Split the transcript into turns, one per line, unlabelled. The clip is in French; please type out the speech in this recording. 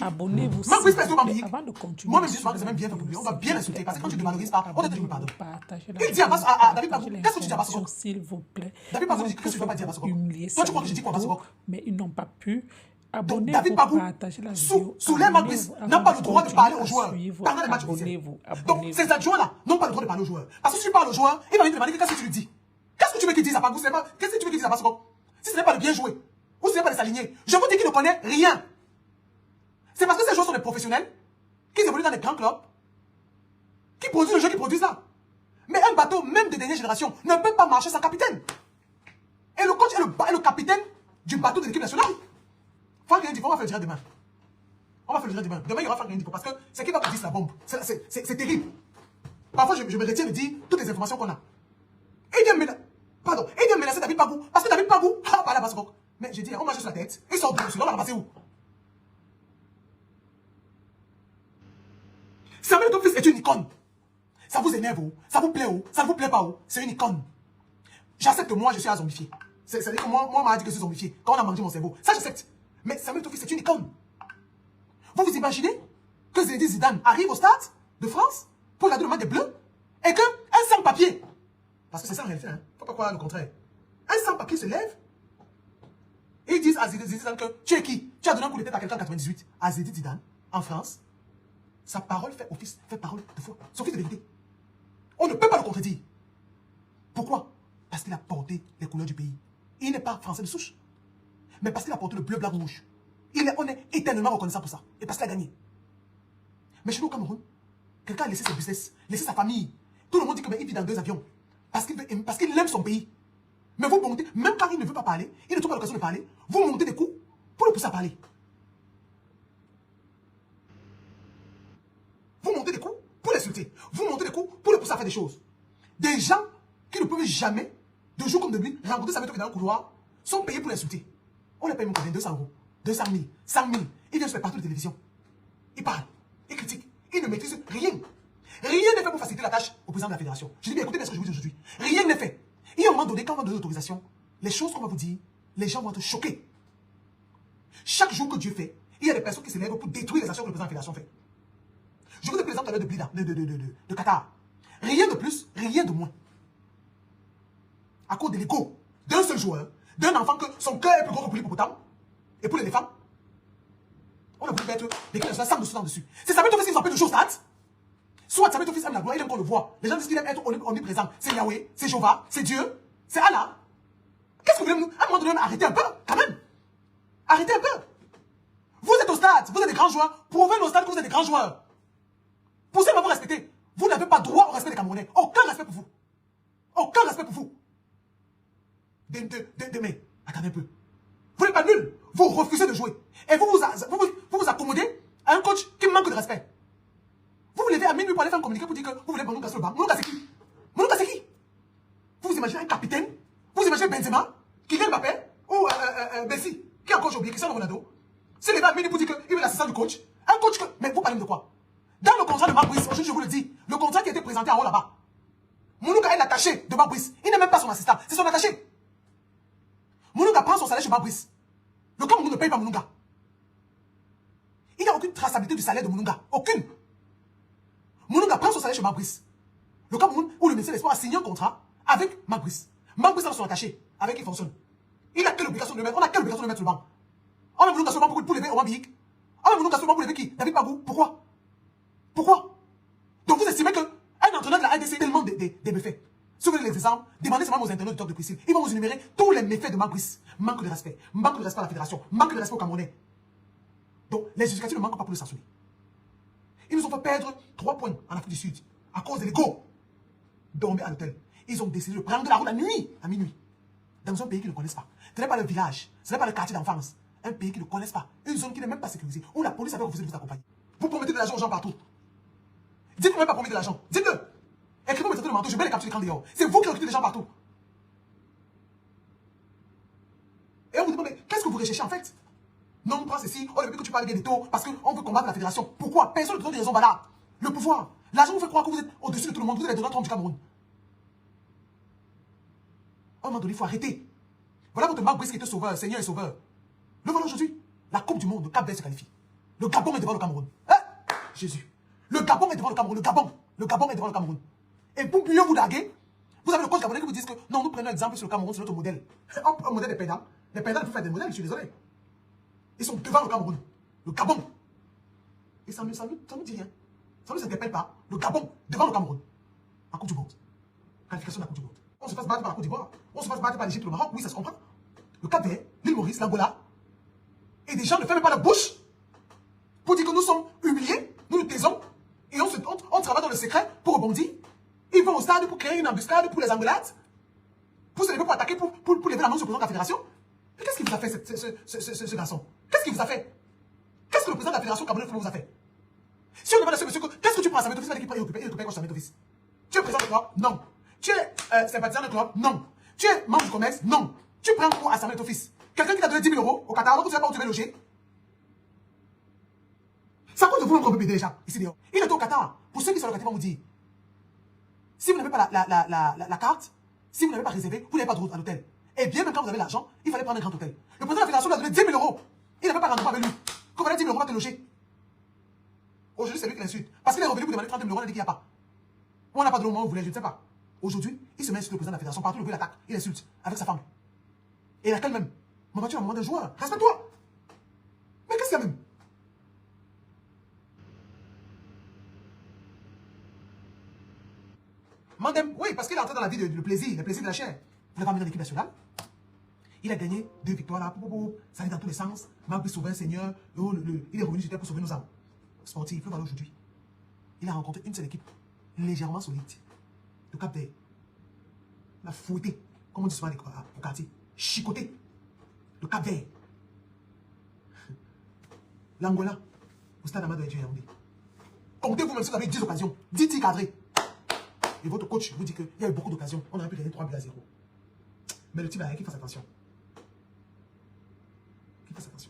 Abonnez-vous. Avant de continuer.
Moi-même, je c'est même bien fait pour lui. On va bien l'insulter. Parce que quand tu ne valorises pas, on te dit pardon. Il dit à David Bagou, qu'est-ce que tu dis à Bassirok?
S'il vous plaît.
David Bagou dit, qu'est-ce que tu ne vas pas dire à Bassirok? Toi, tu crois que je dis quoi à Bassirok?
Mais ils n'ont pas pu.
Donc, David Bagou, sous les Magbis, n'a pas le droit de parler aux joueurs pendant les matchs officiels. Donc, ces adjoints-là n'ont pas le droit de parler aux joueurs. Parce que si tu parles aux joueurs, il va venir te demander qu'est-ce que tu lui dis. Qu'est-ce que tu veux qu'il dise à Bagou? Qu'est-ce que tu veux qu'il dise à Bassirok? Si ce n'est pas de bien jouer, ou si ce n'est pas de s'aligner, je vous dis qu'il ne connaît rien. C'est parce que ces joueurs sont des professionnels, qu'ils évoluent dans les grands clubs, qui produisent le jeu qu'ils produisent là. Mais un bateau, même de dernière génération, ne peut pas marcher sans capitaine. Et le coach est le capitaine du bateau de l'équipe nationale. Franck Ndifo, on va faire le direct demain. On va faire le direct demain. Demain, il y aura Franck Ndifo parce que c'est qui va vous dire la bombe. C'est terrible. Parfois, je me retiens de dire toutes les informations qu'on a. Et il vient menacer David Bagou. Parce que David Bagou a parlé à Bassirok. Mais j'ai dit, on marche sur la tête. Ils sortent de dessus. On va ramasser où? Samuel Eto'o fils est une icône. Ça vous énerve ou ça vous plaît ou ça ne vous plaît pas ou c'est une icône. J'accepte que moi je suis à zombifié. C'est-à-dire que moi on m'a dit que je suis zombifié quand on a mangé mon cerveau. Ça j'accepte. Mais Samuel Eto'o fils c'est une icône. Vous vous imaginez que Zinedine Zidane arrive au stade de France pour regarder le match des Bleus et qu'un sans-papier, parce que c'est ça en réalité, hein, faut pas croire le contraire, un sans-papier se lève et ils disent à Zinedine Zidane que tu es qui? Tu as donné un coup de tête à quelqu'un en 98 à Zinedine Zidane en France. Sa parole fait office, fait parole de foi. Son fils de vérité. On ne peut pas le contredire. Pourquoi? Parce qu'il a porté les couleurs du pays. Il n'est pas français de souche. Mais parce qu'il a porté le bleu, blanc, rouge. On est éternellement reconnaissant pour ça. Et parce qu'il a gagné. Mais chez nous au Cameroun, quelqu'un a laissé ses business, laissé sa famille. Tout le monde dit qu'il vit dans 2 avions. Parce qu'il aime son pays. Mais vous montez, même quand il ne veut pas parler, il ne trouve pas l'occasion de parler, vous montez des coups pour le pousser à parler. Vous montez des coups pour l'insulter. Vous montez des coups pour le pousser à faire des choses. Des gens qui ne peuvent jamais, de jour comme de nuit, rencontrer sa méthode dans le couloir, sont payés pour l'insulter. On les paye même combien? 200 euros, 200 000, 100 000. Il vient se faire partout de télévision. Il parle, il critique, il ne maîtrise rien. Rien n'est fait pour faciliter la tâche au président de la fédération. Je dis bien, écoutez bien ce que je vous dis aujourd'hui. Rien n'est fait. Et à un moment donné, quand on va donner l'autorisation, les choses qu'on va vous dire, les gens vont être choqués. Chaque jour que Dieu fait, il y a des personnes qui se lèvent pour détruire les actions que le président de la fédération fait. Je vous ai pris l'exemple tout à l'heure de Blida, de Qatar. Rien de plus, rien de moins. À cause de l'ego d'un seul joueur, d'un enfant que son cœur est plus gros que pour l'hippopotame, et pour l'éléphant, on a voulu mettre l'équipe nationale sans dessous, dessus. C'est Samuel Eto'o fils qui nous empêche de jouer au stade. Soit Samuel Eto'o fils aime la gloire, il aime qu'on le voit. Les gens disent qu'il aime être omniprésent. C'est Yahweh, c'est Jéhovah, c'est Dieu, c'est Allah. Qu'est-ce que vous voulez nous? À un moment donné, arrêtez un peu, quand même. Arrêtez un peu. Vous êtes au stade, vous êtes des grands joueurs. Prouvez au stade que vous êtes des grands joueurs. Pour ça, vous respecter. Vous n'avez pas droit au respect des Camerounais. Aucun respect pour vous. Aucun respect pour vous. Mais, attendez un peu. Vous n'êtes pas nul. Vous refusez de jouer. Et vous vous accommodez à un coach qui manque de respect. Vous vous levez à minuit pour aller faire un communiqué pour dire que vous voulez Moulouga sur le banc. Moulouga c'est qui? Moulouga c'est qui? Vous vous imaginez un capitaine? Vous imaginez Benzema, Kylian Mbappé ou Messi, qui a encore oublié, Cristiano Ronaldo? Se lever à minuit pour dire qu'il veut l'assistant du coach. Un coach que... Mais vous parlez de quoi? Dans le contrat de Marc Brice, aujourd'hui je vous le dis, le contrat qui a été présenté en haut là-bas, Moulouga est l'attaché de Marc Brice. Il n'est même pas son assistant, c'est son attaché. Moulouga prend son salaire chez Marc Brice. Le Cameroun ne paye pas Moulouga. Il n'y a aucune traçabilité du salaire de Moulouga. Aucune. Moulouga prend son salaire chez Marc Brice. Le Cameroun, où le ministère des Sports a signé un contrat avec Marc Brice. Marc Brice a son attaché, avec qui il fonctionne. Il a quelle obligation de le mettre? On a quelle obligation de le mettre sur le banc? On a Moulouga sur le banc pour lever Oman Bihik. On a Moulouga sur le banc pour lever qui? David Bagou. Pourquoi? Pourquoi? Donc vous estimez qu'un entraîneur de la RDC a tellement des méfaits. Si vous voulez les exemples, demandez seulement aux internautes du Talk de Priscille. Ils vont vous énumérer tous les méfaits de Marc Brice. Manque de respect à la fédération, manque de respect aux Camerounais. Donc les justificatifs ne manquent pas pour le sanctionner. Ils nous ont fait perdre 3 points en Afrique du Sud à cause de l'ego. Dormez à l'hôtel. Ils ont décidé de prendre la route la nuit, à minuit, dans un pays qu'ils ne connaissent pas. Ce n'est pas le village, ce n'est pas le quartier d'enfance. Un pays qu'ils ne connaissent pas. Une zone qui n'est même pas sécurisée, où la police avait refusé de vous accompagner. Vous promettez de l'argent aux gens partout. Dites-moi même pas promettre de l'argent. Dites-le. Écrivez-moi mettez le manteau, je mets les captures d'écran dehors. C'est vous qui recrutez des gens partout. Et on vous demande, mais qu'est-ce que vous recherchez en fait? Non, on prend ceci, on veut que tu parles bien des taux, parce qu'on veut combattre la fédération. Pourquoi? Personne ne donne des raisons valables. Le pouvoir. L'argent vous fait croire que vous êtes au-dessus de tout le monde, vous êtes les donneurs du Cameroun. À un moment donné, il faut arrêter. Voilà votre Marc Brice qui était sauveur, Seigneur et sauveur. Le voilà aujourd'hui. La Coupe du Monde, le Cap Vert se qualifie. Le Gabon est devant le Cameroun. Hein? Jésus. Le Gabon est devant le Cameroun. Le Gabon est devant le Cameroun. Et pour mieux vous larguer, vous avez le coach gabonais qui vous dit que non, nous prenons exemple sur le Cameroun, c'est notre modèle. Un modèle des perdants. Les perdants peuvent faire des modèles, je suis désolé. Ils sont devant le Cameroun. Le Gabon. Et ça ne nous dit rien. Ça ne nous interpelle pas. Le Gabon, devant le Cameroun. En Coupe du Monde. Qualification de la Coupe du Monde. On se fasse battre par la Côte d'Ivoire. On se fasse battre par l'Égypte, le Maroc. Oui, ça se comprend. Le Cap-Vert, l'île Maurice, l'Angola. Et des gens ne ferment pas la bouche pour dire que nous sommes humiliés. Nous nous taisons. Et on travaille dans le secret pour rebondir. Ils vont au stade pour créer une embuscade pour les engueulades. Pour se lever, pour attaquer, pour lever la main sur le président de la fédération. Mais qu'est-ce qu'il vous a fait, ce garçon? Qu'est-ce qu'il vous a fait? Qu'est-ce que le président de la fédération camerounaise vous a fait? Si on demande à ce monsieur, qu'est-ce que tu prends à Samuel Tofis? Il va dire qu'il est occupé comme Samuel Tofis. Tu es président de club? Non. Tu es sympathisant de club? Non. Tu es membre du commerce? Non. Tu prends quoi à Samuel Tofis? Quelqu'un qui t'a donné 10 000 € au Qatar, alors que tu ne sais pas où tu vas loger? C'est à cause de vous-même qu'on peut payer déjà, ici dehors. Il est au Qatar. Pour ceux qui sont locatifs, on vous dit, si vous n'avez pas la carte, si vous n'avez pas réservé, vous n'avez pas de route à l'hôtel. Et bien même quand vous avez l'argent, il fallait prendre un grand hôtel. Le président de la fédération lui a donné 10 000 €. Il n'avait pas rendez-vous avec lui. Quand vous avez 10 000 € pour te loger. Aujourd'hui, c'est lui qui l'insulte. Parce qu'il est revenu pour demander 30 000 €, on a dit qu'il n'y a pas. Ou on n'a pas de moment où vous voulez, je ne sais pas. Aujourd'hui, il se met sur le président de la fédération. Partout, le l'attaque. Il insulte avec sa femme. Et laquelle même? Maman, tu as un moment de joueur. Respecte-toi. Mais qu'est-ce qu'il y a même? Mandem, oui, parce qu'il est entré dans la vie le plaisir de la chair. Vous l'avez amené dans l'équipe nationale. Il a gagné 2 victoires là. Ça allait dans tous les sens. Marc sauver un seigneur. Il est revenu sur terre pour sauver nos âmes. Sportif, il peut parler aujourd'hui. Il a rencontré une seule équipe légèrement solide. Le Cap Vert. Il a fouetté, comme on dit souvent au quartier. Chicoté. Le Cap Vert. L'Angola. Au stade Amadou Yaoundé. Comptez vous-même si vous avez 10 occasions. 10 tirs cadrés. Et votre coach vous dit qu'il y a eu beaucoup d'occasions. On aurait pu gagner 3 buts à 0. Mais le type a qu'il fasse attention. Qu'il fasse attention.